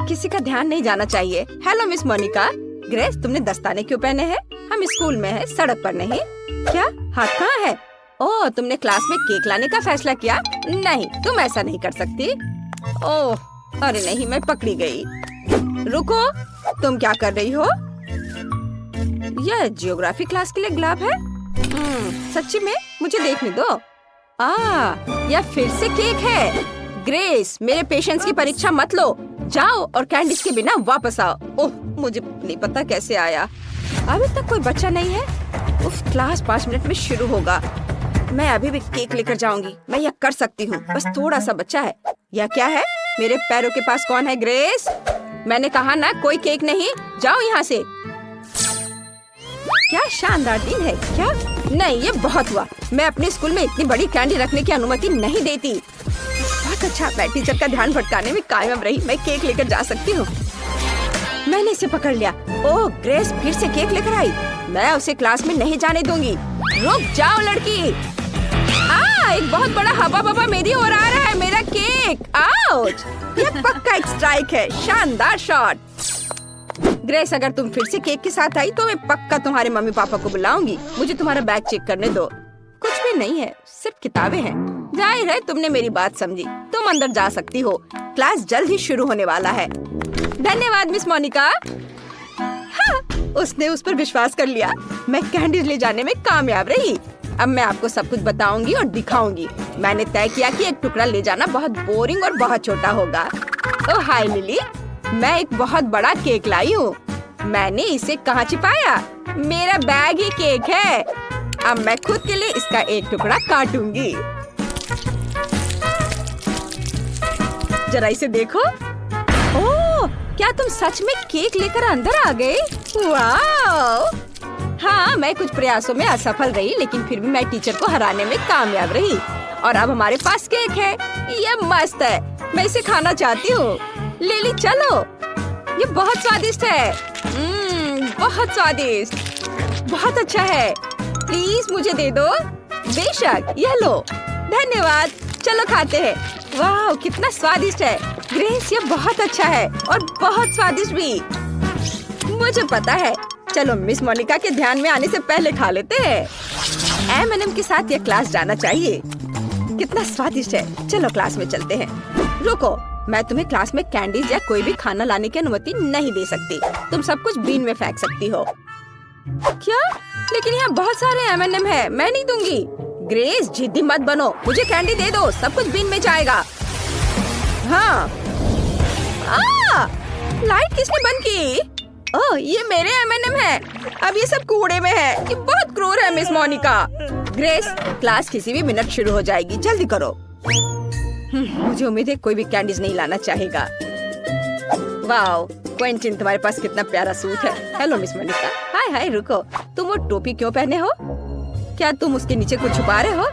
किसी का ध्यान नहीं जाना चाहिए। Hello miss Monika. ग्रेस, तुमने दस्ताने क्यों पहने हैं? हम स्कूल में हैं, सड़क पर नहीं। क्या? हाथ कहाँ है? ओह, तुमने क्लास में केक लाने का फैसला किया? नहीं, तुम ऐसा नहीं कर सकती। ओह, अरे नहीं, मैं पकड़ी गई। रुको, तुम क्या कर रही हो? यह जियोग्राफी क्लास के लिए गुलाब है? सच्ची में? मुझे देखने दो। यह फिर से केक है। ग्रेस, मेरे पेशेंस की परीक्षा मत लो। जाओ और कैंडीज के बिना वापस आओ। ओह, मुझे नहीं पता कैसे आया। अभी तक कोई बच्चा नहीं है। उफ, क्लास 5 मिनट में शुरू होगा। मैं अभी भी केक लेकर जाऊंगी। मैं यह कर सकती हूँ। बस थोड़ा सा बच्चा है। यह क्या है? मेरे पैरों के पास कौन है? ग्रेस, मैंने कहा ना, कोई केक नहीं। जाओ यहाँ से। क्या शानदार दिन है। क्या? नहीं, ये बहुत हुआ। मैं अपने स्कूल में इतनी बड़ी कैंडी रखने की अनुमति नहीं देती। बहुत अच्छा, मैं टीचर का ध्यान भटकाने में कामयाब रही। मैं केक लेकर जा सकती हूँ। मैंने इसे पकड़ लिया। ओह, ग्रेस फिर से केक लेकर आई। मैं उसे क्लास में नहीं जाने दूंगी। रुक जाओ लड़की। एक बहुत बड़ा हवा बवा मेरी ओर आ रहा है। मेरा केक। आउच! यह पक्का एक स्ट्राइक है। शानदार शॉट। ग्रेस, अगर तुम फिर से केक के साथ आई तो मैं पक्का तुम्हारे मम्मी पापा को बुलाऊंगी। मुझे तुम्हारा बैग चेक करने दो। कुछ भी नहीं है, सिर्फ किताबें हैं। जाहिर है तुमने मेरी बात समझी। तुम अंदर जा सकती हो। क्लास जल्द ही शुरू होने वाला है। धन्यवाद मिस मोनिका। हाँ, उसने उस पर विश्वास कर लिया। मैं कैंडीज ले जाने में कामयाब रही। अब मैं आपको सब कुछ बताऊंगी और दिखाऊंगी। मैंने तय किया कि एक टुकड़ा ले जाना बहुत बोरिंग और बहुत छोटा होगा। ओह हाय लिली, मैं एक बहुत बड़ा केक लाई हूँ। मैंने इसे कहाँ छिपाया? मेरा बैग ही केक है। अब मैं खुद के लिए इसका एक टुकड़ा काटूंगी। जरा इसे देखो। ओह, क्या तुम सच में केक लेकर अंदर आ गए? वाह! हाँ, मैं कुछ प्रयासों में असफल रही, लेकिन फिर भी मैं टीचर को हराने में कामयाब रही। और अब हमारे पास केक है। ये मस्त है। मैं इसे खाना चाहती हूँ। लिली, चलो। ये बहुत स्वादिष्ट है। बहुत स्वादिष्ट। बहुत अच्छा है। प्लीज मुझे दे दो। बेशक, यह लो। धन्यवाद। चलो खाते हैं। वाह, कितना स्वादिष्ट है। ग्रेस, ये बहुत अच्छा है और बहुत स्वादिष्ट भी। मुझे पता है। चलो मिस मोनिका के ध्यान में आने से पहले खा लेते हैं। M&M के साथ ये क्लास जाना चाहिए। कितना स्वादिष्ट है। चलो क्लास में चलते हैं। रुको, मैं तुम्हें क्लास में कैंडीज या कोई भी खाना लाने की अनुमति नहीं दे सकती। तुम सब कुछ बीन में फेंक सकती हो। क्या? लेकिन यहाँ बहुत सारे M&M है। मैं नहीं दूंगी। ग्रेस, जिद्दी मत बनो। मुझे कैंडी दे दो। सब कुछ बीन में जाएगा। हाँ। लाइट किसने बंद की? ओह, ये मेरे M&M है। अब ये सब कूड़े में है। ये बहुत क्रूर है मिस मोनिका। ग्रेस, क्लास किसी भी मिनट शुरू हो जाएगी। जल्दी करो। मुझे उम्मीद है कोई भी कैंडीज नहीं लाना चाहेगा। वाओ, क्विंटिन, तुम्हारे पास कितना प्यारा सूट है। Hello miss Monica. Hi hi, रुको। तुम वो टोपी क्यों पहने हो? क्या तुम उसके नीचे कुछ छुपा रहे हो?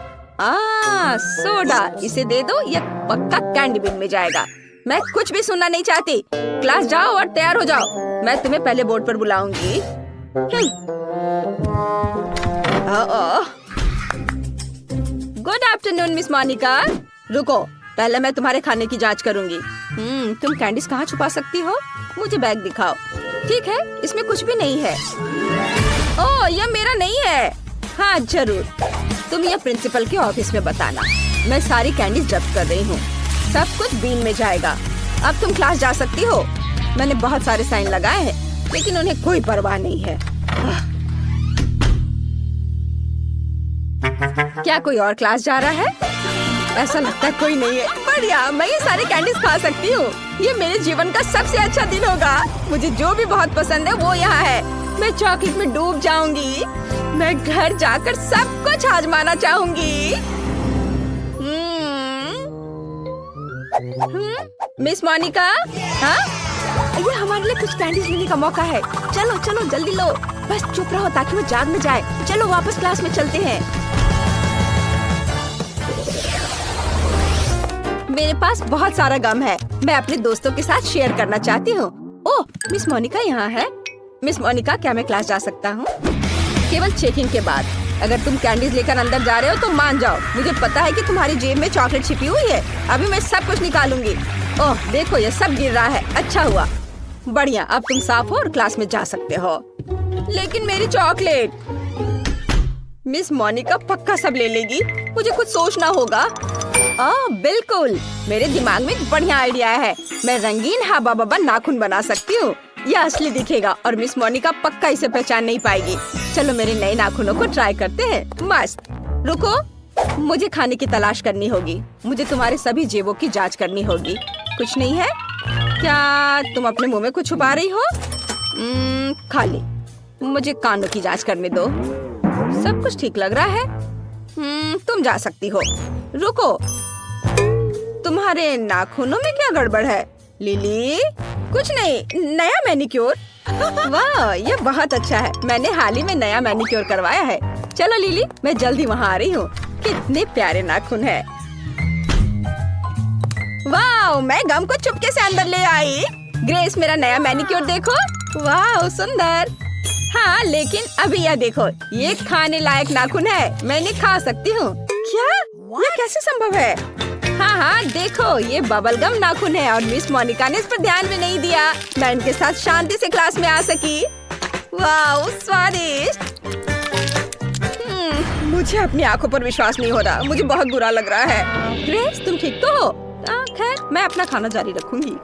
सोडा। इसे दे दो। यह पक्का कैंडी बिन में जाएगा। मैं कुछ भी सुनना नहीं चाहती। क्लास जाओ और तैयार हो जाओ। मैं तुम्हें पहले बोर्ड पर बुलाऊंगी। Good afternoon miss Monica. रुको, पहले मैं तुम्हारे खाने की जांच करूंगी। तुम कैंडीज कहाँ छुपा सकती हो? मुझे बैग दिखाओ। ठीक है, इसमें कुछ भी नहीं है। ओह, यह मेरा नहीं है। हाँ जरूर, तुम यह प्रिंसिपल के ऑफिस में बताना। मैं सारी कैंडीज जब्त कर रही हूँ। सब कुछ बीन में जाएगा। अब तुम क्लास जा सकती हो। मैंने बहुत सारे साइन लगाए हैं, लेकिन उन्हें कोई परवाह नहीं है। क्या कोई और क्लास जा रहा है? ऐसा लगता है कोई नहीं है। बढ़िया, मैं ये सारे कैंडीज खा सकती हूँ। ये मेरे जीवन का सबसे अच्छा दिन होगा। मुझे जो भी बहुत पसंद है वो यहाँ है। मैं चॉकलेट में डूब जाऊंगी। मैं घर जाकर सब कुछ आजमाना चाहूंगी। मिस मोनिका, हाँ? ये हमारे लिए कुछ कैंडीज लेने का मौका है। चलो चलो जल्दी लो। बस चुप रहो ताकि वो जाग न जाए। चलो वापस क्लास में चलते हैं। मेरे पास बहुत सारा गम है। मैं अपने दोस्तों के साथ शेयर करना चाहती हूँ। ओह, मिस मोनिका यहाँ है। मिस मोनिका, क्या मैं क्लास जा सकता हूँ? केवल चेकिंग के बाद। अगर तुम कैंडीज लेकर अंदर जा रहे हो तो मान जाओ। मुझे पता है कि तुम्हारी जेब में चॉकलेट छिपी हुई है। अभी मैं सब कुछ निकालूंगी। ओह देखो ये सब गिर रहा है। अच्छा हुआ, बढ़िया। अब तुम साफ हो और क्लास में जा सकते हो। लेकिन मेरी चॉकलेट, मिस मोनिका पक्का सब ले लेगी। मुझे कुछ सोचना होगा। बिल्कुल, मेरे दिमाग में एक बढ़िया आइडिया है। मैं रंगीन हाबा बाबा नाखून बना सकती हूँ। यह असली दिखेगा और मिस मोनिका पक्का इसे पहचान नहीं पाएगी। चलो मेरे नए नाखूनों को ट्राई करते हैं। मस्त। रुको, मुझे खाने की तलाश करनी होगी। मुझे तुम्हारे सभी जेबों की जांच करनी होगी। कुछ नहीं है क्या? तुम अपने मुंह में कुछ छुपा रही हो? खाली। मुझे कानों की जांच करने दो। सब कुछ ठीक लग रहा है। तुम जा सकती हो। रुको, तुम्हारे नाखूनों में क्या गड़बड़ है? लिली, कुछ नहीं, नया मैनिक्योर। वाह, ये बहुत अच्छा है। मैंने हाल ही में नया मैनिक्योर करवाया है। चलो लिली, मैं जल्दी वहाँ आ रही हूँ। कितने प्यारे नाखून है। वाह, मैं गम को चुपके से अंदर ले आई। ग्रेस, मेरा नया मैनिक्योर देखो। वाह सुंदर। हाँ, लेकिन अभी यह देखो, ये खाने लायक नाखून है। मैं इन्हें खा सकती हूँ। क्या? यह कैसे संभव है? हाँ, देखो, ये बबल गम नाखून है और मिस मोनिका ने इस पर ध्यान भी नहीं दिया। मैं इनके साथ शांति से क्लास में आ सकी। वाह, स्वादिष्ट। मुझे अपनी आंखों पर विश्वास नहीं हो रहा। मुझे बहुत बुरा लग रहा है। ग्रेस, तुम ठीक तो हो? खैर, मैं अपना खाना जारी रखूंगी।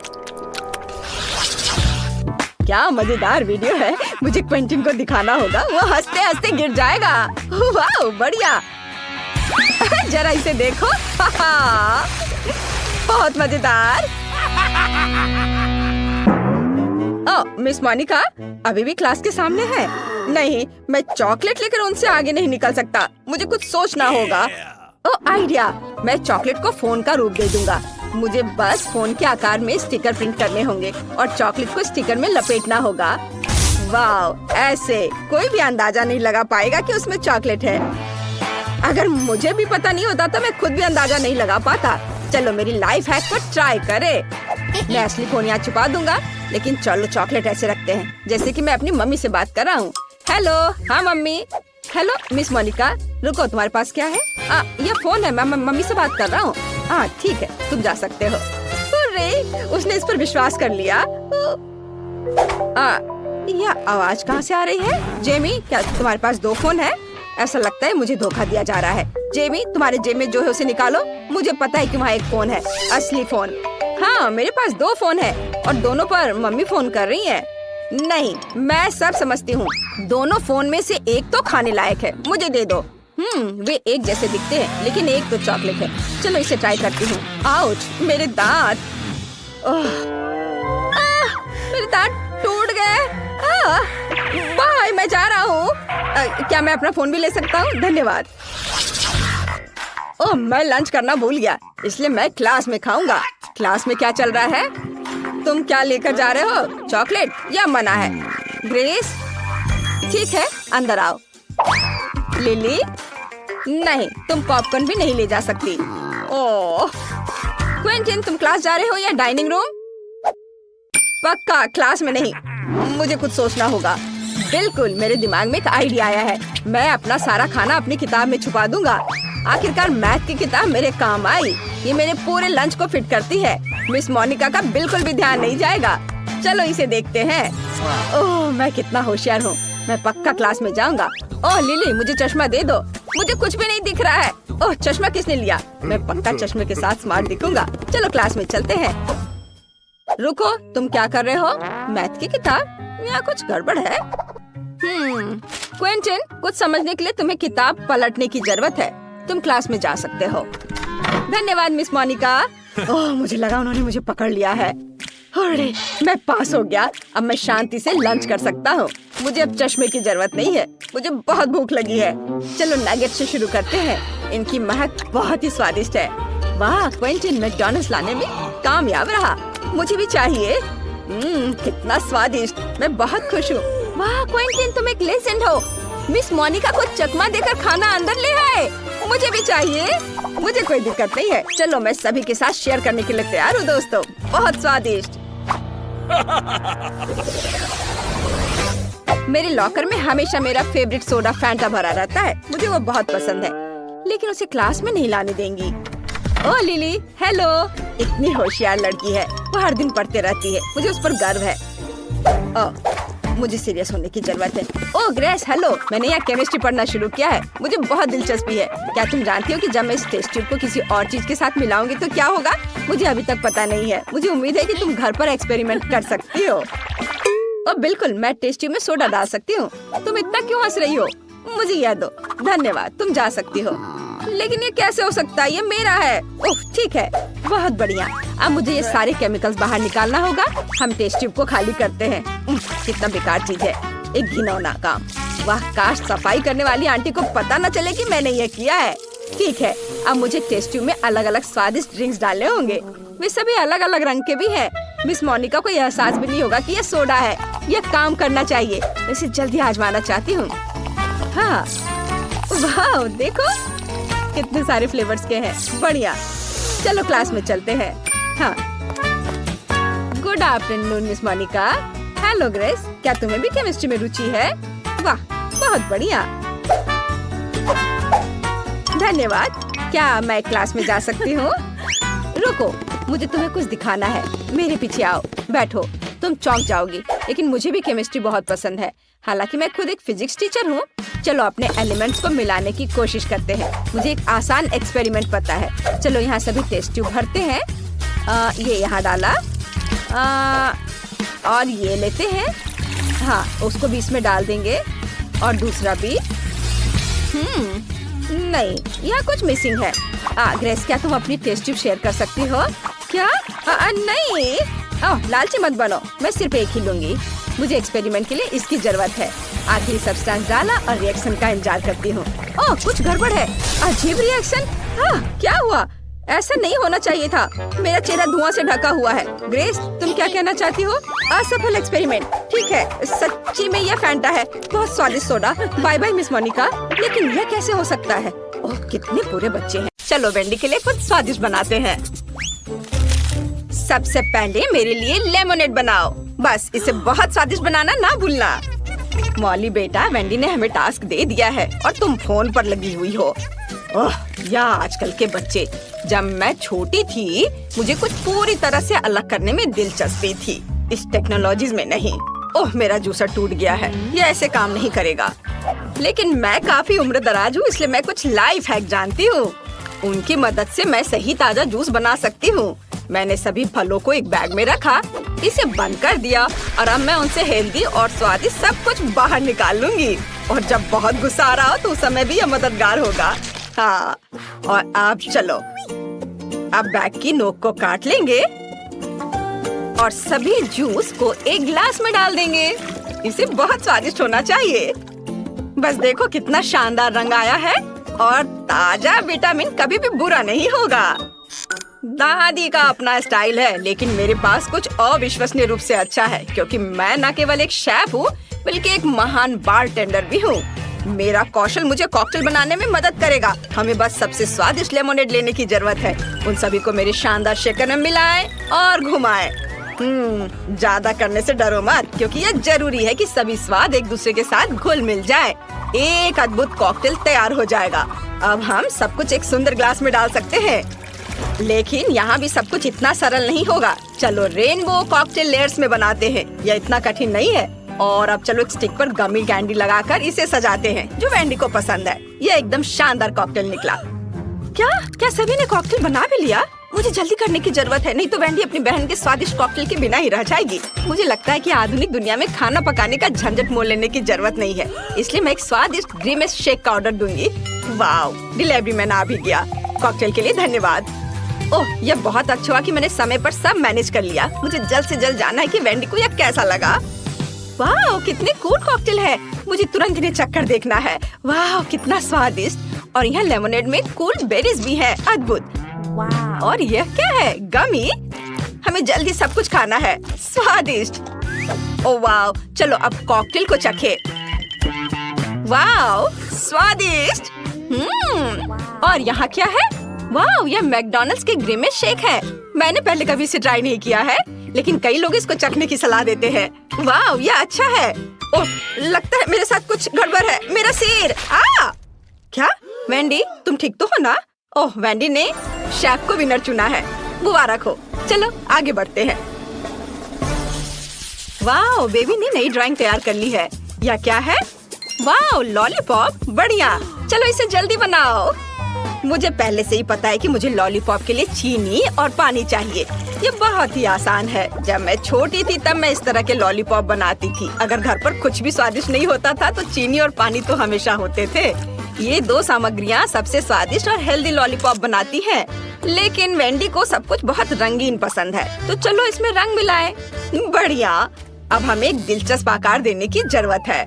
क्या मजेदार वीडियो है। मुझे क्विंटन को दिखाना होगा। वो हंसते हंसते गिर जाएगा। वाह, बढ़िया। जरा इसे देखो। बहुत मजेदार। मिस मोनिका अभी भी क्लास के सामने है। नहीं, मैं चॉकलेट लेकर उनसे आगे नहीं निकल सकता। मुझे कुछ सोचना होगा। आइडिया, मैं चॉकलेट को फोन का रूप दे दूंगा। मुझे बस फोन के आकार में स्टिकर प्रिंट करने होंगे और चॉकलेट को स्टिकर में लपेटना होगा। वाह, ऐसे कोई भी अंदाजा नहीं लगा पाएगा कि उसमें चॉकलेट है। अगर मुझे भी पता नहीं होता तो मैं खुद भी अंदाजा नहीं लगा पाता। चलो मेरी लाइफ हैक को ट्राई करे। मैं असली फोन यहाँ छुपा दूंगा, लेकिन चलो चॉकलेट ऐसे रखते हैं जैसे कि मैं अपनी मम्मी से बात कर रहा हूँ। हेलो। हाँ मम्मी। हेलो मिस मोनिका, रुको, तुम्हारे पास क्या है? यह फोन है। मैं मम्मी से बात कर रहा हूँ। ठीक है, तुम जा सकते हो। अरे, उसने इस पर विश्वास कर लिया। यह आवाज कहाँ से आ रही है? जेमी, क्या तुम्हारे पास 2 फोन है? ऐसा लगता है मुझे धोखा दिया जा रहा है। जेमी, तुम्हारे जेब में जो है उसे निकालो। मुझे पता है कि वहाँ एक फोन है, असली फोन। हाँ, मेरे पास 2 फोन है और दोनों पर मम्मी फोन कर रही है। नहीं, मैं सब समझती हूँ। दोनों फोन में से एक तो खाने लायक है। मुझे दे दो। वे एक जैसे दिखते हैं, लेकिन एक तो चॉकलेट है। चलो इसे ट्राई करती हूँ। आउच, मेरे दांत। मेरे दांत टूट गए। बाय, मैं जा रहा हूँ। क्या मैं अपना फोन भी ले सकता हूँ? धन्यवाद। मैं लंच करना भूल गया, इसलिए मैं क्लास में खाऊंगा। क्लास में क्या चल रहा है? तुम क्या लेकर जा रहे हो? चॉकलेट या मना है? ग्रेस, ठीक है, अंदर आओ। लिली, नहीं, तुम पॉपकॉर्न भी नहीं ले जा सकती। ओह, क्विंटन, तुम क्लास जा रहे हो या डाइनिंग रूम? पक्का क्लास में नहीं। मुझे कुछ सोचना होगा। बिल्कुल, मेरे दिमाग में एक आइडिया आया है। मैं अपना सारा खाना अपनी किताब में छुपा दूंगा। आखिरकार मैथ की किताब मेरे काम आई। ये मेरे पूरे लंच को फिट करती है। मिस मोनिका का बिल्कुल भी ध्यान नहीं जाएगा। चलो इसे देखते हैं। ओह, मैं कितना होशियार हूँ। मैं पक्का क्लास में जाऊंगा। ओह लिली, मुझे चश्मा दे दो। मुझे कुछ भी नहीं दिख रहा है। ओह, चश्मा किसने लिया? मैं पक्का चश्मे के साथ स्मार्ट दिखूंगा। चलो क्लास में चलते हैं। रुको, तुम क्या कर रहे हो? मैथ की किताब? यहाँ कुछ गड़बड़ है। क्विंटन, कुछ समझने के लिए तुम्हें किताब पलटने की जरूरत है। तुम क्लास में जा सकते हो। धन्यवाद मिस मोनिका। ओह, मुझे लगा उन्होंने मुझे पकड़ लिया है। अरे, मैं पास हो गया। अब मैं शांति से लंच कर सकता हूँ। मुझे अब चश्मे की जरूरत नहीं है। मुझे बहुत भूख लगी है। चलो नगेट से शुरू करते हैं। इनकी महक बहुत ही स्वादिष्ट है। वाह, क्विंटन मैकडॉनल्ड्स लाने में कामयाब रहा। मुझे भी चाहिए। कितना स्वादिष्ट। मैं बहुत खुश हूँ। वाह क्विंटन, तुम एक लेजेंड हो। मिस मोनिका को चकमा देकर खाना अंदर ले आए। मुझे भी चाहिए। मुझे कोई दिक्कत नहीं है। चलो, मैं सभी के साथ शेयर करने के लिए तैयार हूँ दोस्तों। बहुत स्वादिष्ट। मेरे लॉकर में हमेशा मेरा फेवरेट सोडा फैंटा भरा रहता है। मुझे वो बहुत पसंद है, लेकिन उसे क्लास में नहीं लाने देंगी। ओ लिली, हेलो। इतनी होशियार लड़की है, वो हर दिन पढ़ते रहती है, मुझे उस पर गर्व है। मुझे सीरियस होने की जरूरत है। ओह ग्रेस, हेलो। मैंने यहाँ केमिस्ट्री पढ़ना शुरू किया है, मुझे बहुत दिलचस्पी है। क्या तुम जानती हो कि जब मैं इस टेस्ट ट्यूब को किसी और चीज के साथ मिलाऊंगी तो क्या होगा? मुझे अभी तक पता नहीं है। मुझे उम्मीद है कि तुम घर पर एक्सपेरिमेंट कर सकती हो। और बिल्कुल, मैं टेस्ट ट्यूब में सोडा डाल सकती हूँ। तुम इतना क्यों हंस रही हो? मुझे यह दो। धन्यवाद, तुम जा सकती हो। लेकिन ये कैसे हो सकता है? ये मेरा है। ओह ठीक है, बहुत बढ़िया। अब मुझे ये सारे केमिकल्स बाहर निकालना होगा। हम टेस्ट ट्यूब को खाली करते हैं। कितना बेकार चीज है, एक घिनौना काम। वाह, काश सफाई करने वाली आंटी को पता न चले कि मैंने ये किया है। ठीक है, अब मुझे टेस्ट ट्यूब में अलग अलग स्वादिष्ट ड्रिंक्स डालने होंगे। वे सभी अलग अलग रंग के भी हैं। मिस मोनिका को यह एहसास भी नहीं होगा कि यह सोडा है। यह काम करना चाहिए। मैं इसे जल्दी आजमाना चाहती हूँ। हाँ, वाह देखो कितने सारे फ्लेवर्स के हैं। बढ़िया, चलो क्लास में चलते हैं। हाँ, good afternoon miss Monica. Hello Grace, क्या तुम्हें भी केमिस्ट्री में रुचि है? वाह, बहुत बढ़िया। धन्यवाद। क्या मैं क्लास में जा सकती हूँ? रुको, मुझे तुम्हें कुछ दिखाना है। मेरे पीछे आओ, बैठो। तुम चौंक जाओगी, लेकिन मुझे भी केमिस्ट्री बहुत पसंद है। हालांकि मैं खुद एक फिजिक्स टीचर हूँ। चलो अपने एलिमेंट्स को मिलाने की कोशिश करते हैं। मुझे एक आसान एक्सपेरिमेंट पता है। चलो यहाँ सभी टेस्ट ट्यूब भरते हैं। ये यहाँ डाला। और ये लेते हैं। हाँ, उसको भी इसमें डाल देंगे। और दूसरा भी। नहीं, यहाँ कुछ मिसिंग है। ग्रेस, क्या तुम अपनी टेस्ट ट्यूब शेयर कर सकती हो? क्या? नहीं। लालची मत बनो, मैं सिर्फ एक ही लूंगी। मुझे एक्सपेरिमेंट के लिए इसकी जरूरत है। आखिरी सब्सटेंस डाला और रिएक्शन का इंतजार करती हूँ। ओह, कुछ गड़बड़ है। अजीब रिएक्शन। क्या हुआ? ऐसा नहीं होना चाहिए था। मेरा चेहरा धुआं से ढका हुआ है। ग्रेस, तुम क्या कहना चाहती हो? असफल एक्सपेरिमेंट। ठीक है, सच्ची में यह फैंटा है। बहुत स्वादिष्ट soda. Bye bye miss Monica. लेकिन यह कैसे हो सकता है? ओह, कितने बुरे बच्चे हैं। चलो वेंडी के लिए कुछ स्वादिष्ट बनाते हैं। सबसे पहले मेरे लिए लेमोनेड बनाओ। बस इसे बहुत स्वादिष्ट बनाना ना भूलना। मॉली बेटा, वेंडी ने हमें टास्क दे दिया है और तुम फोन पर लगी हुई हो। ओह, या आजकल के बच्चे। जब मैं छोटी थी, मुझे कुछ पूरी तरह से अलग करने में दिलचस्पी थी, इस टेक्नोलॉजीज में नहीं। ओह, मेरा जूसर टूट गया है। ये ऐसे काम नहीं करेगा। लेकिन मैं काफी उम्र दराज हूँ, इसलिए मैं कुछ लाइफ हैक जानती हूँ। उनकी मदद से मैं सही ताजा जूस बना सकती हूँ। मैंने सभी फलों को एक बैग में रखा, इसे बंद कर दिया और अब मैं उनसे हेल्दी और स्वादिष्ट सब कुछ बाहर निकाल लूंगी। और जब बहुत गुस्सा आ रहा हो तो उस समय भी यह मददगार होगा। हाँ, और अब चलो, अब बैग की नोक को काट लेंगे और सभी जूस को एक गिलास में डाल देंगे। इसे बहुत स्वादिष्ट होना चाहिए। बस देखो कितना शानदार रंग आया है और ताजा विटामिन कभी भी बुरा नहीं होगा। दादी का अपना स्टाइल है, लेकिन मेरे पास कुछ अविश्वसनीय रूप से अच्छा है, क्योंकि मैं न केवल एक शेफ हूँ बल्कि एक महान बारटेंडर भी हूँ। मेरा कौशल मुझे कॉकटेल बनाने में मदद करेगा। हमें बस सबसे स्वादिष्ट लेमोनेड लेने की जरूरत है। उन सभी को मेरे शानदार शेकर में मिलाएं और घुमाएं। ज्यादा करने से डरो मत, क्योंकि यह जरूरी है कि सभी स्वाद एक दूसरे के साथ घुल मिल जाए। एक अद्भुत कॉकटेल तैयार हो जाएगा। अब हम सब कुछ एक सुंदर ग्लास में डाल सकते हैं, लेकिन यहाँ भी सब कुछ इतना सरल नहीं होगा। चलो रेनबो कॉकटेल लेयर्स में बनाते हैं। यह इतना कठिन नहीं है। और अब चलो एक स्टिक पर गमी कैंडी लगाकर इसे सजाते हैं, जो वेंडी को पसंद है। यह एकदम शानदार कॉकटेल निकला। क्या सभी ने कॉकटेल बना भी लिया? मुझे जल्दी करने की जरूरत है, नहीं तो वेंडी अपनी बहन के स्वादिष्ट कॉकटेल के बिना ही रह जाएगी। मुझे लगता है कि आधुनिक दुनिया में खाना पकाने का झंझट मोल लेने की जरूरत नहीं है, इसलिए मैं एक स्वादिष्ट ग्रीमेस शेक का ऑर्डर दूंगी। वाओ, डिलीवरी मैन आ भी गया। कॉकटेल के लिए धन्यवाद। ओह, यह बहुत अच्छा हुआ कि मैंने समय पर सब मैनेज कर लिया। मुझे जल्द से जल्द जानना है कि वेंडी को यह कैसा लगा। वाह, कितनी कूल कॉकटेल है। मुझे तुरंत इन्हें चक्कर देखना है। वाह, कितना स्वादिष्ट। और यहाँ लेमोनेड में कूल बेरीज भी है। अद्भुत। और यह क्या है? गमी। हमें जल्दी सब कुछ खाना है। स्वादिष्ट। ओह वाह, चलो अब कॉकटेल को चखे। वाह, स्वादिष्ट। और यहाँ क्या है? वाह, यह मैकडॉनल्ड्स के ग्रीमेस शेक है। मैंने पहले कभी इसे ट्राई नहीं किया है, लेकिन कई लोग इसको चखने की सलाह देते हैं। वाह, यह अच्छा है। ओह, लगता है मेरे साथ कुछ गड़बड़ है। मेरा सिर। क्या? वेंडी, तुम ठीक तो हो ना? ओह, वेंडी ने शेफ को विनर चुना है। मुबारक हो। चलो आगे बढ़ते हैं। वाह, बेबी ने नई ड्राइंग तैयार कर ली है। यह क्या है? वाह, लॉलीपॉप। बढ़िया, चलो इसे जल्दी बनाओ। मुझे पहले से ही पता है कि मुझे लॉलीपॉप के लिए चीनी और पानी चाहिए। ये बहुत ही आसान है। जब मैं छोटी थी तब मैं इस तरह के लॉलीपॉप बनाती थी। अगर घर पर कुछ भी स्वादिष्ट नहीं होता था तो चीनी और पानी तो हमेशा होते थे। ये दो सामग्रियाँ सबसे स्वादिष्ट और हेल्दी लॉलीपॉप बनाती हैं। लेकिन वेंडी को सब कुछ बहुत रंगीन पसंद है, तो चलो इसमें रंग मिलाएं। बढ़िया। अब हमें एक दिलचस्प आकार देने की जरूरत है।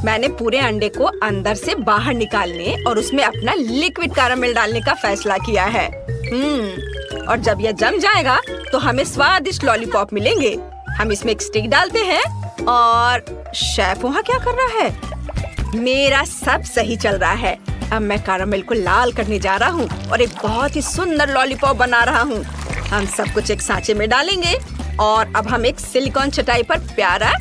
मैंने पूरे अंडे को अंदर से बाहर निकालने और उसमें अपना लिक्विड कैरामेल डालने का फैसला किया है। और जब यह जम जाएगा तो हमें स्वादिष्ट लॉलीपॉप मिलेंगे। हम इसमें एक स्टिक डालते हैं और शेफ वहाँ क्या कर रहा है? मेरा सब सही चल रहा है। अब मैं कैरामेल को लाल करने जा रहा हूँ और एक बहुत ही सुंदर लॉलीपॉप बना रहा हूँ। हम सब कुछ एक सांचे में डालेंगे और अब हम एक सिलिकॉन चटाई पर प्यारा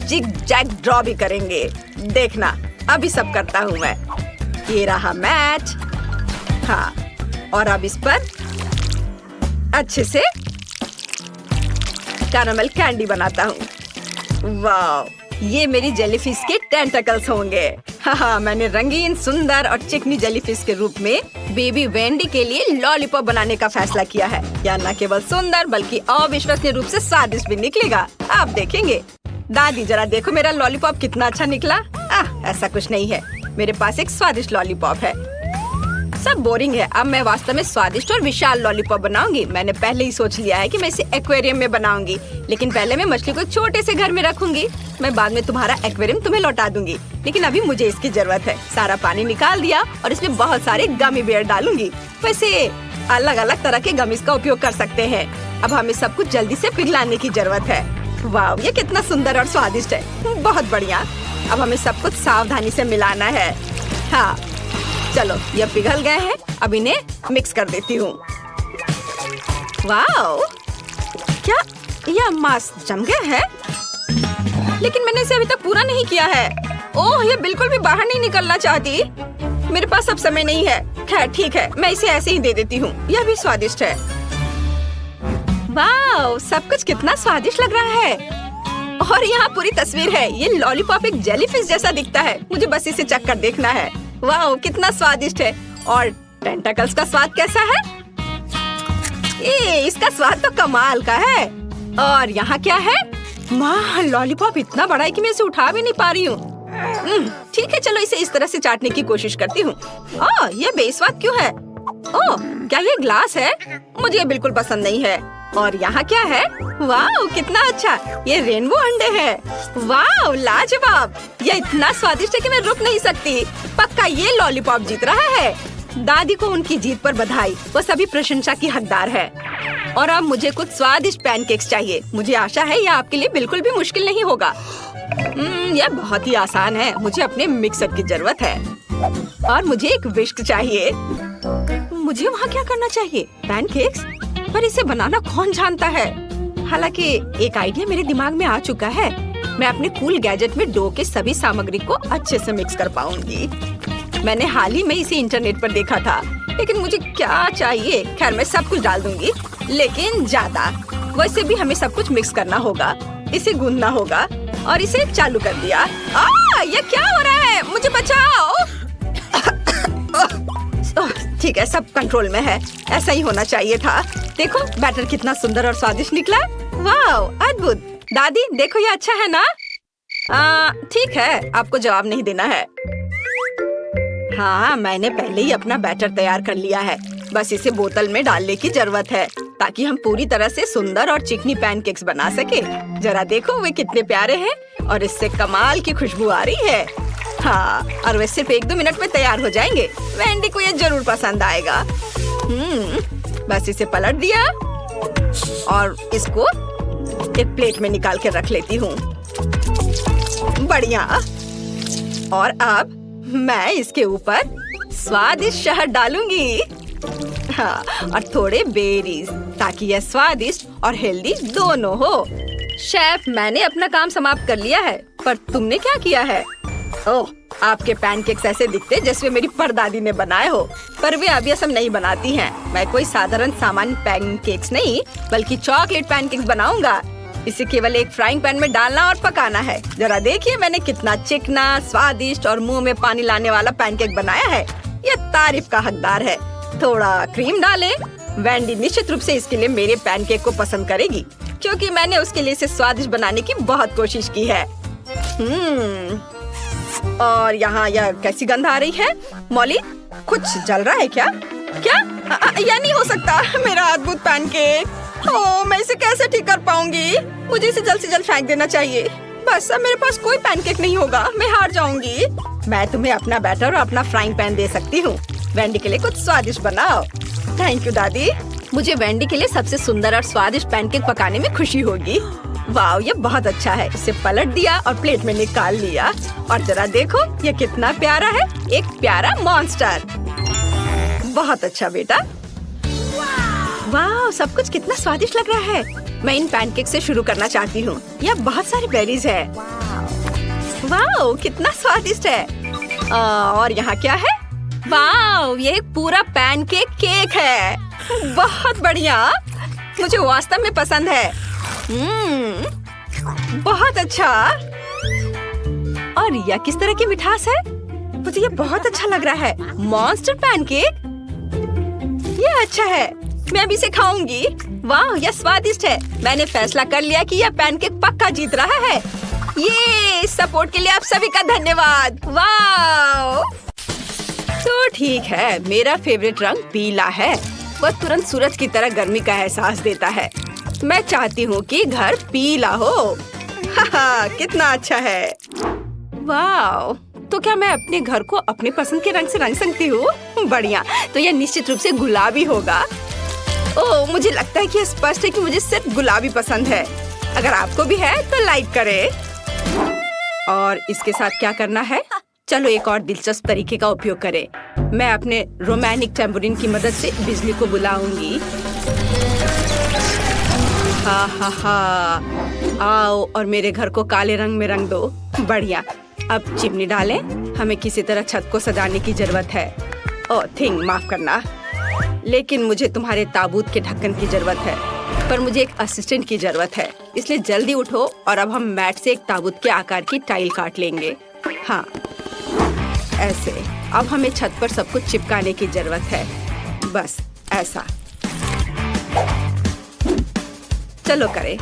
जिग जैग ड्रॉ भी करेंगे। देखना, अभी सब करता हूँ मैं। ये रहा मैच। हाँ, और अब इस पर अच्छे से कैरामेल कैंडी बनाता हूँ। वाह, ये मेरी जेलीफिश के टेंटकल्स होंगे। हाँ, मैंने रंगीन, सुंदर और चिकनी जेलीफिश के रूप में बेबी वेंडी के लिए लॉलीपॉप बनाने का फैसला किया है। यह न केवल सुंदर बल्कि अविश्वसनीय रूप से स्वादिष्ट भी निकलेगा। आप देखेंगे। दादी, जरा देखो मेरा लॉलीपॉप कितना अच्छा निकला। ऐसा कुछ नहीं है, मेरे पास एक स्वादिष्ट लॉलीपॉप है। सब बोरिंग है। अब मैं वास्तव में स्वादिष्ट और विशाल लॉलीपॉप बनाऊंगी। मैंने पहले ही सोच लिया है कि मैं इसे एक्वेरियम में बनाऊंगी, लेकिन पहले मैं मछली को छोटे से घर में रखूंगी। मैं बाद में तुम्हारा एक्वेरियम तुम्हें लौटा दूंगी, लेकिन अभी मुझे इसकी जरूरत है। सारा पानी निकाल दिया और इसमें बहुत सारे गमी बेयर डालूंगी। वैसे अलग अलग तरह के गमीज का उपयोग कर सकते हैं। अब हमें सब कुछ जल्दी से पिघलाने की जरूरत है। वाह, ये कितना सुंदर और स्वादिष्ट है। बहुत बढ़िया। अब हमें सब कुछ सावधानी से मिलाना है। हाँ, चलो, ये पिघल गए हैं। अब इन्हें मिक्स कर देती हूँ। वाह, क्या यह मांस जम गया है? लेकिन मैंने इसे अभी तक पूरा नहीं किया है। ओह, ये बिल्कुल भी बाहर नहीं निकलना चाहती। मेरे पास अब समय नहीं है। खैर ठीक है, मैं इसे ऐसे ही दे देती हूँ। यह भी स्वादिष्ट है। वाह, सब कुछ कितना स्वादिष्ट लग रहा है। और यहाँ पूरी तस्वीर है। ये लॉलीपॉप एक जेलीफिश जैसा दिखता है। मुझे बस इसे चख कर देखना है। वाह, कितना स्वादिष्ट है। और टेंटकल्स का स्वाद कैसा है? इसका स्वाद तो कमाल का है। और यहाँ क्या है? माँ, लॉलीपॉप इतना बड़ा है कि मैं इसे उठा भी नहीं पा रही हूँ। ठीक है, चलो इसे इस तरह से चाटने की कोशिश करती हूँ। ये बेस्वाद क्यों है? ओह, क्या ये ग्लास है? मुझे ये बिल्कुल पसंद नहीं है। और यहाँ क्या है? वाह, कितना अच्छा। ये रेनबो अंडे हैं। वाह, लाजवाब। यह इतना स्वादिष्ट है कि मैं रुक नहीं सकती। पक्का ये लॉलीपॉप जीत रहा है। दादी को उनकी जीत पर बधाई। वो सभी प्रशंसा की हकदार है। और अब मुझे कुछ स्वादिष्ट पैनकेक्स चाहिए। मुझे आशा है यह आपके लिए बिल्कुल भी मुश्किल नहीं होगा। यह बहुत ही आसान है। मुझे अपने मिक्सर की जरूरत है और मुझे एक विस्क चाहिए। मुझे वहाँ क्या करना चाहिए? पैनकेक्स? पर इसे बनाना कौन जानता है? हालांकि एक आइडिया मेरे दिमाग में आ चुका है। मैं अपने कूल गैजेट में डो के सभी सामग्री को अच्छे से मिक्स कर पाऊंगी। मैंने हाल ही में इसे इंटरनेट पर देखा था, लेकिन मुझे क्या चाहिए? खैर, मैं सब कुछ डाल दूंगी, लेकिन ज्यादा। वैसे भी हमें सब कुछ मिक्स करना होगा। इसे गूंदना होगा और इसे चालू कर दिया। ये क्या हो रहा है? मुझे बचाओ। ठीक है, सब कंट्रोल में है। ऐसा ही होना चाहिए था। देखो, बैटर कितना सुंदर और स्वादिष्ट निकला। वाह, अद्भुत। दादी, देखो ये अच्छा है ना? ठीक है, आपको जवाब नहीं देना है। हाँ, मैंने पहले ही अपना बैटर तैयार कर लिया है। बस इसे बोतल में डालने की जरूरत है ताकि हम पूरी तरह से सुंदर और चिकनी पैनकेक्स बना सके। जरा देखो, वे कितने प्यारे हैं और इससे कमाल की खुशबू आ रही है। हाँ, और वे सिर्फ 1-2 मिनट में तैयार हो जाएंगे। वेंडी को ये जरूर पसंद आएगा। बस इसे पलट दिया और इसको एक प्लेट में निकाल के रख लेती हूँ। बढ़िया। और अब मैं इसके ऊपर स्वादिष्ट शहद डालूंगी। हाँ, और थोड़े बेरीज, ताकि यह स्वादिष्ट और हेल्दी दोनों हो। शेफ, मैंने अपना काम समाप्त कर लिया है, पर तुमने क्या किया है? ओह, आपके पैनकेक्स ऐसे दिखते जैसे मेरी परदादी ने बनाए हो, पर वे अब ये सब नहीं बनाती हैं। मैं कोई साधारण सामान्य पैनकेक्स नहीं बल्कि चॉकलेट पैनकेक्स बनाऊंगा। इसे केवल एक फ्राइंग पैन में डालना और पकाना है। जरा देखिए मैंने कितना चिकना, स्वादिष्ट और मुंह में पानी लाने वाला पैनकेक बनाया है। यह तारीफ का हकदार है। थोड़ा क्रीम डालें। वेंडी निश्चित रूप से इसके लिए मेरे पैनकेक को पसंद करेगी, क्योंकि मैंने उसके लिए इसे स्वादिष्ट बनाने की बहुत कोशिश की है। और यहाँ यह कैसी गंध आ रही है? मॉली, कुछ जल रहा है क्या? क्या? यह नहीं हो सकता। मेरा अद्भुत पैनकेक। ओह, मैं इसे कैसे ठीक कर पाऊंगी? मुझे इसे जल्द से जल्द फेंक देना चाहिए। बस अब मेरे पास कोई पैनकेक नहीं होगा। मैं हार जाऊंगी। मैं तुम्हें अपना बैटर और अपना फ्राइंग पैन दे सकती हूँ। वेंडी के लिए कुछ स्वादिष्ट बनाओ। थैंक यू दादी। मुझे वेंडी के लिए सबसे सुंदर और स्वादिष्ट पैनकेक पकाने में खुशी होगी। वाह, ये बहुत अच्छा है। इसे पलट दिया और प्लेट में निकाल लिया। और जरा देखो ये कितना प्यारा है, एक प्यारा मॉन्स्टर। बहुत अच्छा बेटा। वाह, सब कुछ कितना स्वादिष्ट लग रहा है। मैं इन पैनकेक से शुरू करना चाहती हूँ। यह बहुत सारी बेरीज है। वाह, कितना स्वादिष्ट है। और यहाँ क्या है? वाह, ये एक पूरा पैनकेक केक है। बहुत बढ़िया, मुझे वास्तव में पसंद है। बहुत अच्छा। और यह किस तरह की मिठास है? मुझे यह बहुत अच्छा लग रहा है। मॉन्स्टर पैनकेक, यह अच्छा है। मैं भी इसे खाऊंगी। वाह, यह स्वादिष्ट है। मैंने फैसला कर लिया कि यह पैनकेक पक्का जीत रहा है। ये सपोर्ट के लिए आप सभी का धन्यवाद। वाह, तो ठीक है। मेरा फेवरेट रंग पीला है। वह तुरंत सूरज की तरह गर्मी का एहसास देता है। मैं चाहती हूँ कि घर पीला हो। हाहा, कितना अच्छा है। वाह, तो क्या मैं अपने घर को अपने पसंद के रंग से रंग सकती हूँ? बढ़िया, तो यह निश्चित रूप से गुलाबी होगा। ओह, मुझे लगता है कि यह स्पष्ट है कि मुझे सिर्फ गुलाबी पसंद है। अगर आपको भी है तो लाइक करें। और इसके साथ क्या करना है? चलो एक और दिलचस्प तरीके का उपयोग करें। मैं अपने रोमानिक टेम्पोरिन की मदद से बिजली को बुलाऊंगी। हा हा हा, आओ और मेरे घर को काले रंग में रंग दो। बढ़िया। अब चिमनी डालें। हमें किसी तरह छत को सजाने की जरूरत है। ओह थिंग, माफ करना, लेकिन मुझे तुम्हारे ताबूत के ढक्कन की जरूरत है। पर मुझे एक असिस्टेंट की जरूरत है, इसलिए जल्दी उठो और अब हम मैट से एक ताबूत के आकार की टाइल काट लेंगे। हाँ, ऐसे। अब हमें छत पर सब कुछ चिपकाने की जरूरत है। बस ऐसा। चलो करें।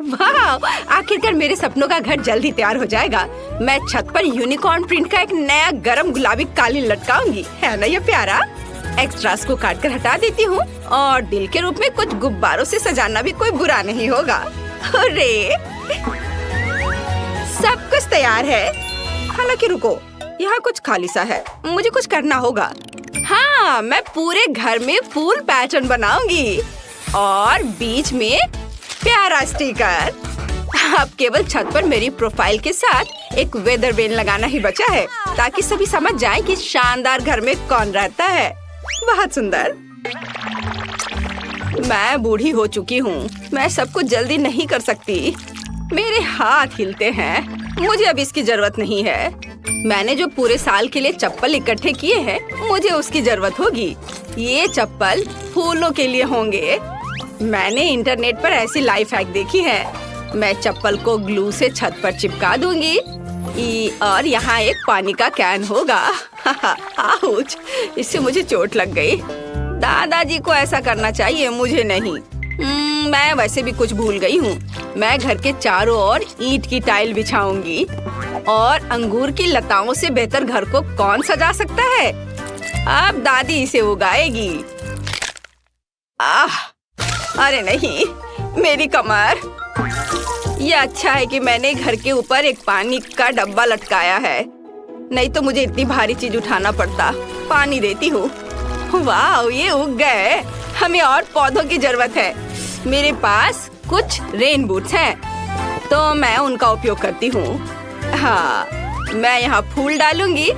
वाह, आखिरकार मेरे सपनों का घर जल्द ही तैयार हो जाएगा। मैं छत पर यूनिकॉर्न प्रिंट का एक नया गरम गुलाबी कालीन लटकाऊंगी। है ना ये प्यारा? एक्स्ट्रास को काट कर हटा देती हूँ और दिल के रूप में कुछ गुब्बारों से सजाना भी कोई बुरा नहीं होगा। अरे, सब कुछ तैयार है। हालांकि रुको, यहाँ कुछ खाली सा है। मुझे कुछ करना होगा। हाँ, मैं पूरे घर में फूल पैटर्न बनाऊंगी और बीच में प्यारा स्टिकर। अब केवल छत पर मेरी प्रोफाइल के साथ एक वेदर वेन लगाना ही बचा है, ताकि सभी समझ जाएं कि शानदार घर में कौन रहता है। बहुत सुंदर। मैं बूढ़ी हो चुकी हूँ। मैं सब कुछ जल्दी नहीं कर सकती। मेरे हाथ हिलते हैं। मुझे अब इसकी जरूरत नहीं है। मैंने जो पूरे साल के लिए चप्पल इकट्ठे किए हैं, मुझे उसकी जरूरत होगी। ये चप्पल फूलों के लिए होंगे। मैंने इंटरनेट पर ऐसी लाइफ हैक देखी है। मैं चप्पल को ग्लू से छत पर चिपका दूंगी और यहाँ एक पानी का कैन होगा। आउच, इससे मुझे चोट लग गई। दादाजी को ऐसा करना चाहिए, मुझे नहीं। मैं वैसे भी कुछ भूल गई हूँ। मैं घर के चारों ओर ईंट की टाइल बिछाऊंगी और अंगूर की लताओं से बेहतर घर को कौन सजा सकता है? अब दादी इसे उगाएगी। आह, अरे नहीं, मेरी कमर। ये अच्छा है कि मैंने घर के ऊपर एक पानी का डब्बा लटकाया है, नहीं तो मुझे इतनी भारी चीज उठाना पड़ता। पानी देती हूँ। वाह, ये उग गए। हमें और पौधों की जरूरत है। मेरे पास कुछ रेन बूट्स हैं, तो मैं उनका उपयोग करती हूँ। हाँ, मैं यहाँ फूल डालूंगी।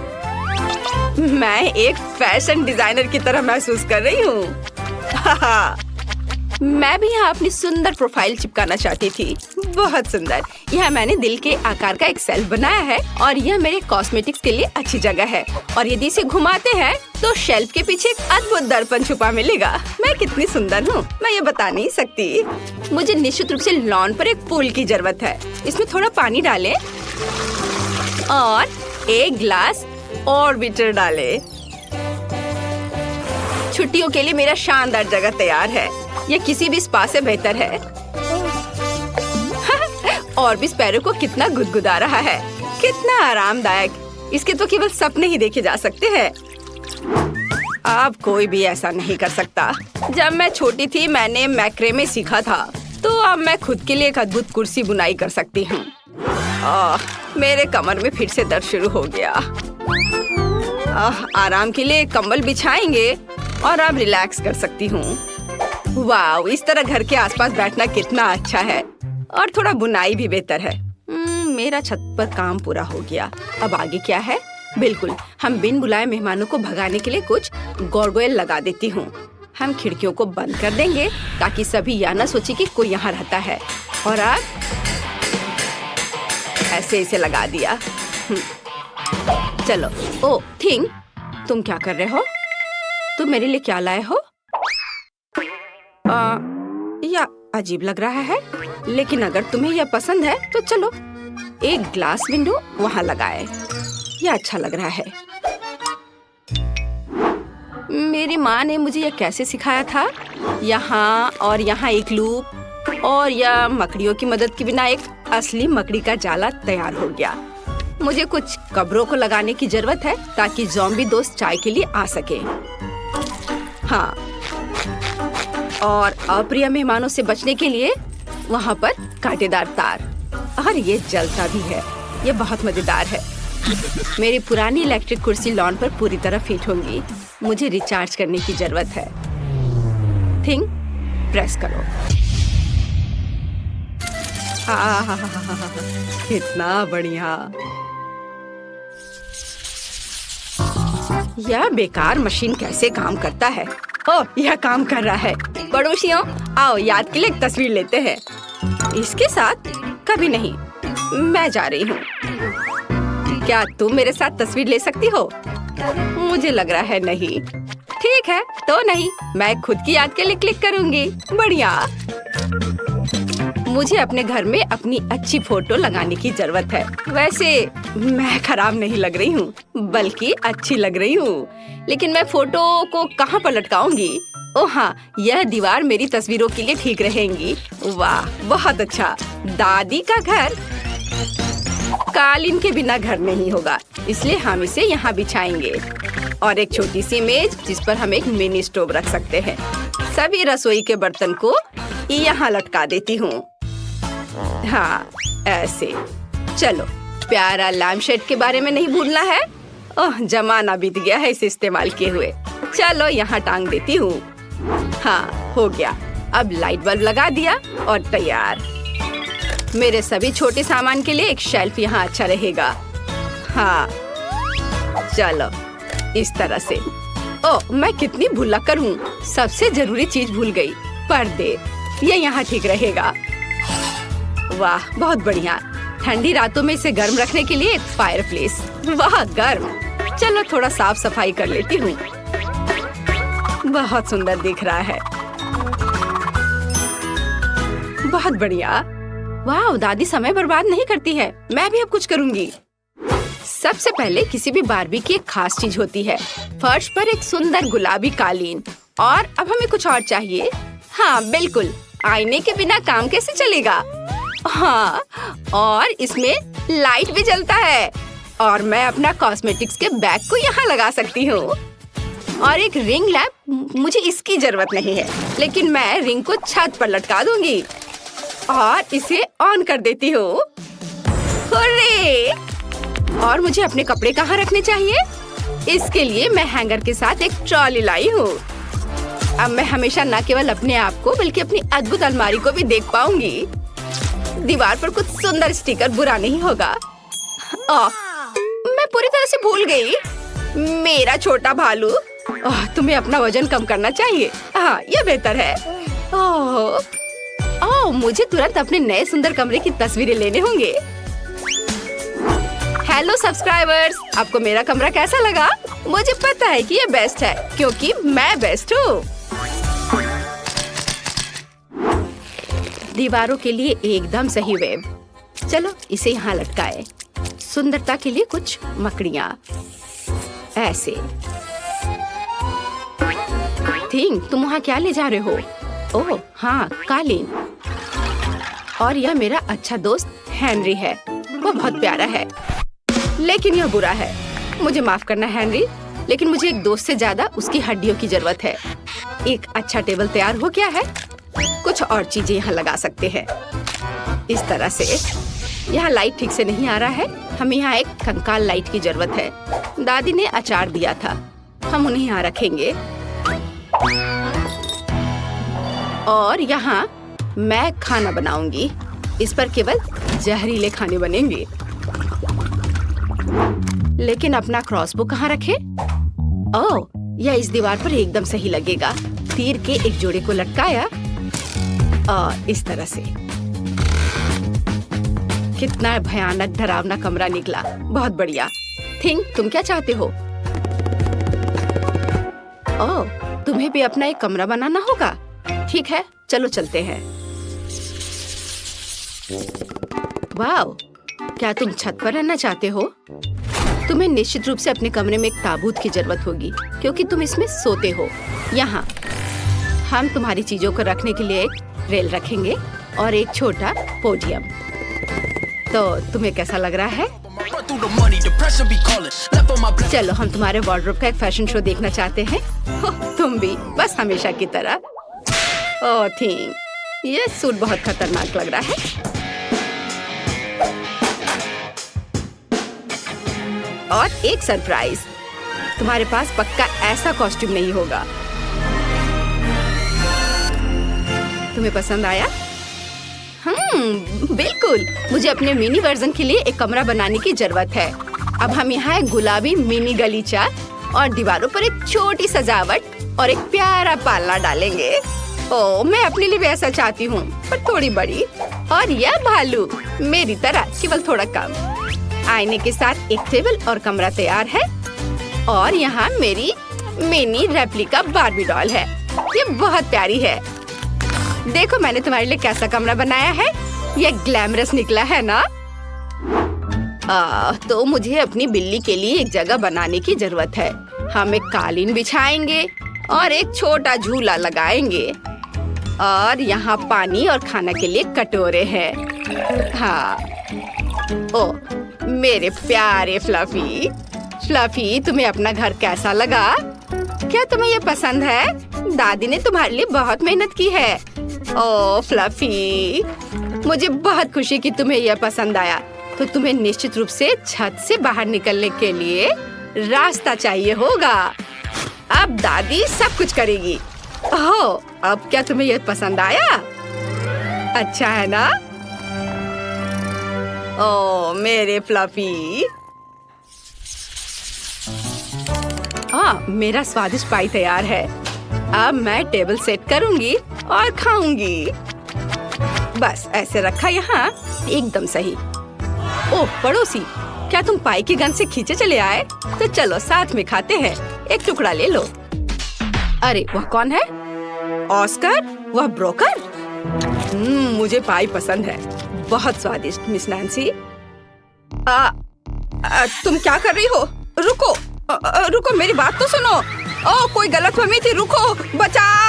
मैं एक फैशन डिजाइनर की तरह महसूस कर रही हूँ। मैं भी यहाँ अपनी सुंदर प्रोफाइल चिपकाना चाहती थी। बहुत सुंदर। यह मैंने दिल के आकार का एक शेल्फ बनाया है और यह मेरे कॉस्मेटिक्स के लिए अच्छी जगह है। और यदि इसे घुमाते हैं तो शेल्फ के पीछे एक अद्भुत दर्पण छुपा मिलेगा। मैं कितनी सुंदर हूँ, मैं ये बता नहीं सकती। मुझे निश्चित रूप से लॉन पर एक पूल की जरूरत है। इसमें थोड़ा पानी डालें और एक गिलास ऑर्बिटर डालें। छुट्टियों के लिए मेरा शानदार जगह तैयार है। यह किसी भी स्पा से बेहतर है। और भी पैरों को कितना गुदगुदा रहा है, कितना आरामदायक। इसके तो केवल सपने ही देखे जा सकते हैं। अब कोई भी ऐसा नहीं कर सकता। जब मैं छोटी थी मैंने मैक्रेमे सीखा था, तो अब मैं खुद के लिए एक अद्भुत कुर्सी बुनाई कर सकती हूँ। मेरे कमर में फिर से दर्द शुरू हो गया। आराम के लिए कंबल बिछाएंगे और अब रिलैक्स कर सकती हूँ। वाह, इस तरह घर के आसपास बैठना कितना अच्छा है। और थोड़ा बुनाई भी बेहतर है। मेरा छत पर काम पूरा हो गया। अब आगे क्या है? बिल्कुल, हम बिन बुलाए मेहमानों को भगाने के लिए कुछ गार्गोयल लगा देती हूँ। हम खिड़कियों को बंद कर देंगे ताकि सभी यह न सोचे कि कोई यहाँ रहता है। और अब ऐसे इसे लगा दिया। चलो। ओ थिंग, तुम क्या कर रहे हो? तुम मेरे लिए क्या लाए हो? यह अजीब लग रहा है, लेकिन अगर तुम्हें यह पसंद है तो चलो एक ग्लास विंडो वहाँ लगाए। यह अच्छा लग रहा है। मेरी माँ ने मुझे यह कैसे सिखाया था। यहाँ और यहाँ एक लूप और यह मकड़ियों की मदद के बिना एक असली मकड़ी का जाला तैयार हो गया। मुझे कुछ कब्रों को लगाने की जरूरत है ताकि ज़ॉम्बी दोस्त चाय के लिए आ सके। हाँ, और अप्रिय मेहमानों से बचने के लिए वहाँ पर कांटेदार तार। और ये जलता भी है। ये बहुत मजेदार है। मेरी पुरानी इलेक्ट्रिक कुर्सी लॉन पर पूरी तरह फिट होंगी। मुझे रिचार्ज करने की जरूरत है। थिंग, प्रेस करो। कितना बढ़िया। यह बेकार मशीन कैसे काम करता है? ओह, यह काम कर रहा है। पड़ोसियों, आओ याद के लिए एक तस्वीर लेते हैं। इसके साथ कभी नहीं। मैं जा रही हूँ। क्या तुम मेरे साथ तस्वीर ले सकती हो? मुझे लग रहा है नहीं। ठीक है, तो नहीं। मैं खुद की याद के लिए क्लिक करूँगी। बढ़िया। मुझे अपने घर में अपनी अच्छी फोटो लगाने की जरूरत है। वैसे मैं खराब नहीं लग रही हूँ, बल्कि अच्छी लग रही हूँ। लेकिन मैं फोटो को कहाँ पर लटकाऊंगी? ओह हाँ, यह दीवार मेरी तस्वीरों के लिए ठीक रहेंगी। वाह, बहुत अच्छा। दादी का घर कालीन के बिना घर नहीं होगा, इसलिए हम इसे यहाँ बिछाएंगे। और एक छोटी सी मेज जिस पर हम एक मिनी स्टोव रख सकते हैं। सभी रसोई के बर्तन को यहाँ लटका देती हूँ। हाँ, ऐसे। चलो, प्यारा लैम्पशेड के बारे में नहीं भूलना है। ओह, जमाना बीत गया है इसे इस्तेमाल किए हुए। चलो यहाँ टांग देती हूँ। हाँ, हो गया। अब लाइट बल्ब लगा दिया और तैयार। मेरे सभी छोटे सामान के लिए एक शेल्फ यहाँ अच्छा रहेगा। हाँ, चलो इस तरह से। ओह, मैं कितनी भुलक्कड़ हूँ। सबसे जरूरी चीज भूल गई, पर्दे। ये यहाँ ठीक रहेगा। वाह, बहुत बढ़िया। ठंडी रातों में इसे गर्म रखने के लिए एक फायरप्लेस। वाह, गर्म। चलो थोड़ा साफ सफाई कर लेती हूँ। बहुत सुंदर दिख रहा है। बहुत बढ़िया। वाह, दादी समय बर्बाद नहीं करती है। मैं भी अब कुछ करूँगी। सबसे पहले किसी भी बारबी की एक खास चीज होती है। फर्श पर एक सुंदर गुलाबी कालीन। और अब हमें कुछ और चाहिए। हाँ, बिल्कुल। आईने के बिना काम कैसे चलेगा? हाँ, और इसमें लाइट भी जलता है। और मैं अपना कॉस्मेटिक्स के बैग को यहाँ लगा सकती हूँ। और एक रिंग लैम्प, मुझे इसकी जरूरत नहीं है, लेकिन मैं रिंग को छत पर लटका दूंगी और इसे ऑन कर देती हूँ। हुर्रे! और मुझे अपने कपड़े कहाँ रखने चाहिए? इसके लिए मैं हैंगर के साथ एक ट्रॉली लाई हूँ। अब मैं हमेशा न केवल अपने आप को बल्कि अपनी अद्भुत अलमारी को भी देख पाऊंगी। दीवार पर कुछ सुंदर स्टिकर बुरा नहीं होगा। मैं पूरी तरह से भूल गई। मेरा छोटा भालू। तुम्हें अपना वजन कम करना चाहिए। हाँ, ये बेहतर है। ओह, मुझे तुरंत अपने नए सुंदर कमरे की तस्वीरें लेने होंगे। हेलो सब्सक्राइबर्स, आपको मेरा कमरा कैसा लगा? मुझे पता है कि ये बेस्ट है क्योंकि मैं बेस्ट हूँ। दीवारों के लिए एकदम सही वेब। चलो इसे यहाँ लटकाए। सुंदरता के लिए कुछ मकड़ियाँ ऐसे। थिंक, तुम वहाँ क्या ले जा रहे हो? ओह हाँ, कालीन। और यह मेरा अच्छा दोस्त हेनरी है। वो बहुत प्यारा है, लेकिन यह बुरा है। मुझे माफ करना हेनरी, लेकिन मुझे एक दोस्त से ज्यादा उसकी हड्डियों की जरूरत है। एक अच्छा टेबल तैयार हो गया है। कुछ और चीजें यहाँ लगा सकते हैं इस तरह से। यहाँ लाइट ठीक से नहीं आ रहा है। हमें यहाँ एक कंकाल लाइट की जरूरत है। दादी ने अचार दिया था, हम उन्हें यहाँ रखेंगे। और यहाँ मैं खाना बनाऊंगी। इस पर केवल जहरीले खाने बनेंगे। लेकिन अपना क्रॉसबो कहाँ रखे? ओह, यह इस दीवार पर एकदम सही लगेगा। तीर के एक जोड़े को लटकाया और इस तरह से। कितना भयानक डरावना कमरा निकला। बहुत बढ़िया। थिंक, तुम क्या चाहते हो? ओह, तुम्हें भी अपना एक कमरा बनाना होगा। ठीक है, चलो चलते हैं। वाव, क्या तुम छत पर रहना चाहते हो? तुम्हें निश्चित रूप से अपने कमरे में एक ताबूत की जरूरत होगी क्योंकि तुम इसमें सोते हो। यहाँ हम तुम्हारी चीजों को रखने के लिए एक रेल रखेंगे और एक छोटा पोडियम। तो तुम्हें कैसा लग रहा है? चलो हम तुम्हारे वार्डरोब का एक फैशन शो देखना चाहते हैं। तुम भी, बस हमेशा की तरह। ओह थिंक, ये सूट बहुत खतरनाक लग रहा है। और एक सरप्राइज, तुम्हारे पास पक्का ऐसा कॉस्ट्यूम नहीं होगा। तुम्हें पसंद आया? बिल्कुल। मुझे अपने मिनी वर्जन के लिए एक कमरा बनाने की जरूरत है। अब हम यहाँ एक गुलाबी मिनी गलीचा और दीवारों पर एक छोटी सजावट और एक प्यारा पालना डालेंगे। ओह, मैं अपने लिए भी ऐसा चाहती हूँ, पर थोड़ी बड़ी। और यह भालू मेरी तरह, केवल थोड़ा कम। आईने के साथ एक टेबल और कमरा तैयार है। और यहाँ मेरी मिनी रेप्लिका बार्बी डॉल है। ये बहुत प्यारी है। देखो मैंने तुम्हारे लिए कैसा कमरा बनाया है। ये ग्लैमरस निकला है ना? तो मुझे अपनी बिल्ली के लिए एक जगह बनाने की जरूरत है। हम एक कालीन बिछाएंगे और एक छोटा झूला लगाएंगे। और यहाँ पानी और खाना के लिए कटोरे हैं। हाँ। ओ मेरे प्यारे फ्लफी। फ्लफी, तुम्हें अपना घर कैसा लगा? क्या तुम्हें ये पसंद है? दादी ने तुम्हारे लिए बहुत मेहनत की है। ओह फ्लफी, मुझे बहुत खुशी कि तुम्हें यह पसंद आया। तो तुम्हें निश्चित रूप से छत से बाहर निकलने के लिए रास्ता चाहिए होगा। अब दादी सब कुछ करेगी। ओह, अब क्या तुम्हें यह पसंद आया? अच्छा है ना? ओह मेरे फ्लफी। मेरा स्वादिष्ट पाई तैयार है। अब मैं टेबल सेट करूंगी और खाऊंगी। बस ऐसे रखा यहाँ, एकदम सही। ओह पड़ोसी, क्या तुम पाई की गन से खींचे चले आए? तो चलो साथ में खाते हैं। एक टुकड़ा ले लो। अरे वह कौन है? ऑस्कर? वह ब्रोकर? मुझे पाई पसंद है। बहुत स्वादिष्ट मिस नैन्सी। तुम क्या कर रही हो? रुको रुको, मेरी बात तो सुनो। ओह कोई गलतफहमी थी। रुको, बचाओ।